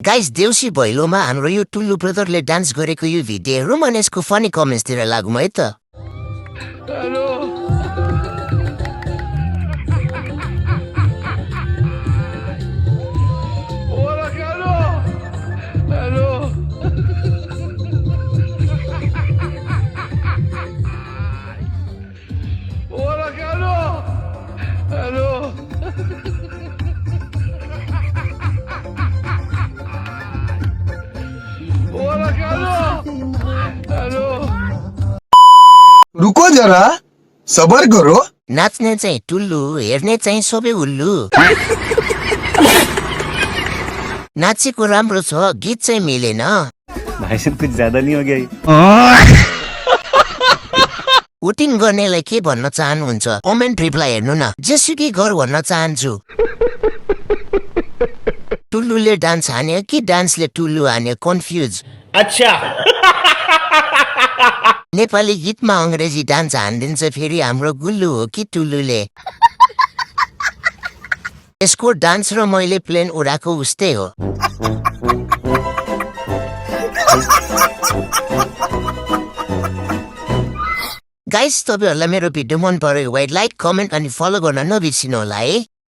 Guys Deusi भैलोमा हाम्रो यो Tullu ब्रदरले dance गरेको यो भिडियो हेरौँ अनि यसको फनी कमेन्ट्सतिर लागौँ है त। Hello Hola, Carlos. Hello. Hola, Carlos. Hello. Hola, Carlos. Hello. रुको जरा सबर करो। नाच्ने चाहिँ टुल्लु, हेर्ने चाहिँ सबै उल्लु। नाचेको राम्रो छ, गीत चाहिँ मिलेन। भाई साहब कुछ ज्यादा नहीं हो गया ये? वोटिङ गर्नेलाई के भन्न चाहनुहुन्छ कमेन्ट रिप्लाई हेर्नु न। जेसुकै गर भन्न चाहन्छु। टुल्लुले डान्स हान्यो कि डान्सले टुल्लु हान्यो कन्फ्युज। अच्छा नेपाली गीतमा अंग्रेजी डान्स हानिदिन्छ फेरि हाम्रो गुल्लु हो कि टुल्लुले। यसको डान्स र मैले प्लेन उडाएको उस्तै हो। गाइस तपाईहरुलाई मेरो भिडियो मन पर्यो भए लाइक कमेन्ट अनि फलो गर्न नबिर्सिनु होला है।